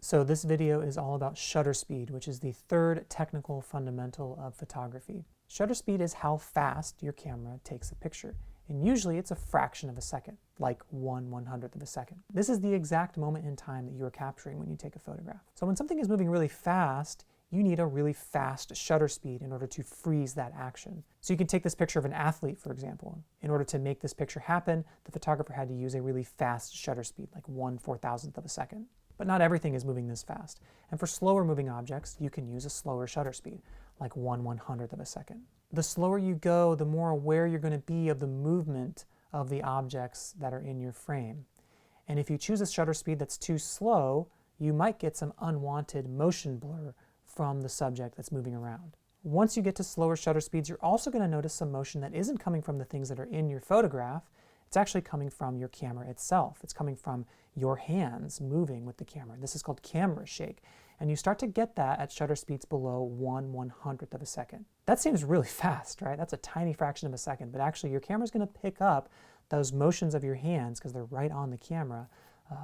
So this video is all about shutter speed, which is the third technical fundamental of photography. Shutter speed is how fast your camera takes a picture. And usually it's a fraction of a second, like 1/100th of a second. This is the exact moment in time that you are capturing when you take a photograph. So when something is moving really fast, you need a really fast shutter speed in order to freeze that action. So you can take this picture of an athlete, for example. In order to make this picture happen, the photographer had to use a really fast shutter speed, like 1/4000th of a second. But not everything is moving this fast. And for slower moving objects, you can use a slower shutter speed, like 1/100th of a second. The slower you go, the more aware you're going to be of the movement of the objects that are in your frame. And if you choose a shutter speed that's too slow, you might get some unwanted motion blur from the subject that's moving around. Once you get to slower shutter speeds, you're also going to notice some motion that isn't coming from the things that are in your photograph. It's actually coming from your camera itself. It's coming from your hands moving with the camera. This is called camera shake. And you start to get that at shutter speeds below 1/100th of a second. That seems really fast, right? That's a tiny fraction of a second, but actually your camera's going to pick up those motions of your hands because they're right on the camera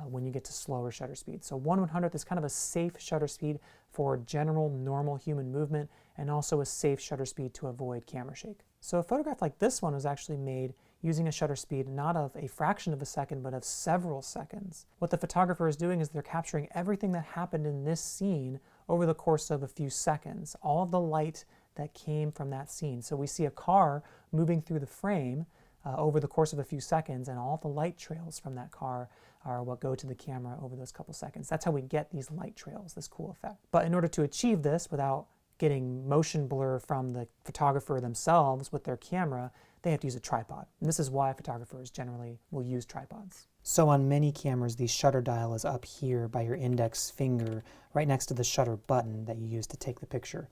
when you get to slower shutter speeds. So 1/100th is kind of a safe shutter speed for general normal human movement and also a safe shutter speed to avoid camera shake. So a photograph like this one was actually made using a shutter speed not of a fraction of a second, but of several seconds. What the photographer is doing is they're capturing everything that happened in this scene over the course of a few seconds, all of the light that came from that scene. So we see a car moving through the frame over the course of a few seconds, and all the light trails from that car are what go to the camera over those couple seconds. That's how we get these light trails, this cool effect. But in order to achieve this without getting motion blur from the photographer themselves with their camera, they have to use a tripod. And this is why photographers generally will use tripods. So on many cameras, the shutter dial is up here by your index finger, right next to the shutter button that you use to take the picture.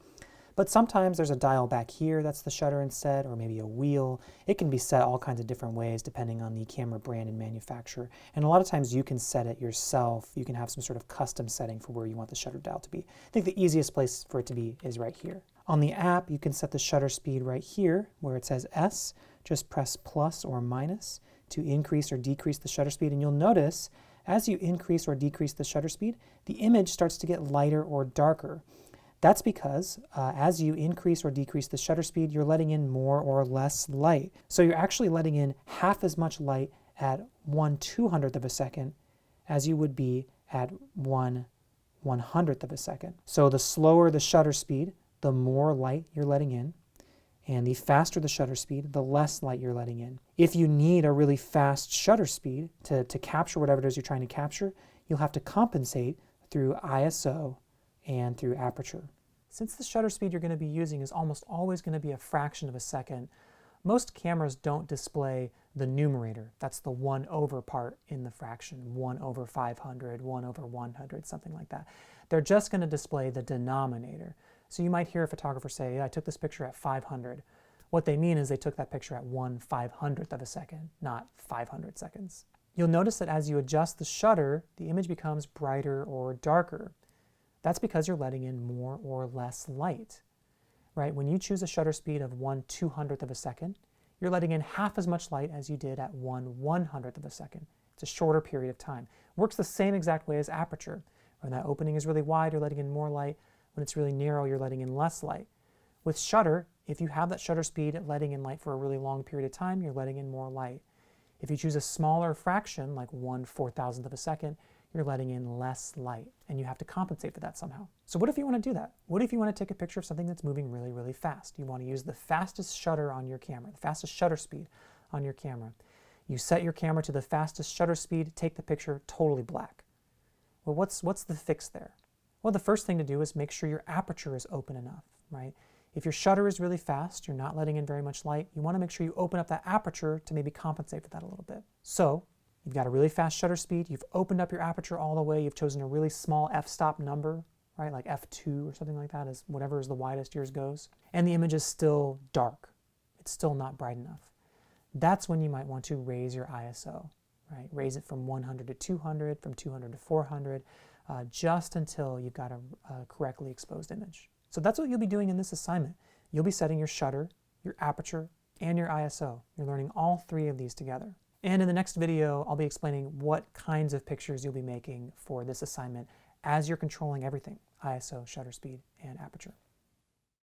But sometimes there's a dial back here that's the shutter instead, or maybe a wheel. It can be set all kinds of different ways depending on the camera brand and manufacturer. And a lot of times you can set it yourself. You can have some sort of custom setting for where you want the shutter dial to be. I think the easiest place for it to be is right here. On the app, you can set the shutter speed right here where it says S. Just press plus or minus to increase or decrease the shutter speed. And you'll notice as you increase or decrease the shutter speed, the image starts to get lighter or darker. That's because as you increase or decrease the shutter speed, you're letting in more or less light. So you're actually letting in half as much light at 1/200th of a second as you would be at 1/100th of a second. So the slower the shutter speed, the more light you're letting in. And the faster the shutter speed, the less light you're letting in. If you need a really fast shutter speed to capture whatever it is you're trying to capture, you'll have to compensate through ISO and through aperture. Since the shutter speed you're going to be using is almost always going to be a fraction of a second, most cameras don't display the numerator. That's the 1/over part in the fraction, 1/500, 1/100, something like that. They're just going to display the denominator. So you might hear a photographer say, I took this picture at 500. What they mean is they took that picture at 1/500th of a second, not 500 seconds. You'll notice that as you adjust the shutter, the image becomes brighter or darker. That's because you're letting in more or less light, right? When you choose a shutter speed of 1/200th of a second, you're letting in half as much light as you did at 1/100th of a second. It's a shorter period of time. Works the same exact way as aperture. When that opening is really wide, you're letting in more light. When it's really narrow, you're letting in less light. With shutter, if you have that shutter speed letting in light for a really long period of time, you're letting in more light. If you choose a smaller fraction, like 1/4000th of a second, you're letting in less light, and you have to compensate for that somehow. So what if you want to do that? What if you want to take a picture of something that's moving really, really fast? You want to use the fastest shutter on your camera, the fastest shutter speed on your camera. You set your camera to the fastest shutter speed, take the picture totally black. Well, what's the fix there? Well, the first thing to do is make sure your aperture is open enough, right? If your shutter is really fast, you're not letting in very much light, you want to make sure you open up that aperture to maybe compensate for that a little bit. So you've got a really fast shutter speed, you've opened up your aperture all the way, you've chosen a really small f-stop number, right, like f2 or something like that, is whatever is the widest yours goes, and the image is still dark. It's still not bright enough. That's when you might want to raise your ISO, right? Raise it from 100 to 200, from 200 to 400, just until you've got a correctly exposed image. So that's what you'll be doing in this assignment. You'll be setting your shutter, your aperture, and your ISO. You're learning all three of these together. And in the next video, I'll be explaining what kinds of pictures you'll be making for this assignment as you're controlling everything: ISO, shutter speed, and aperture.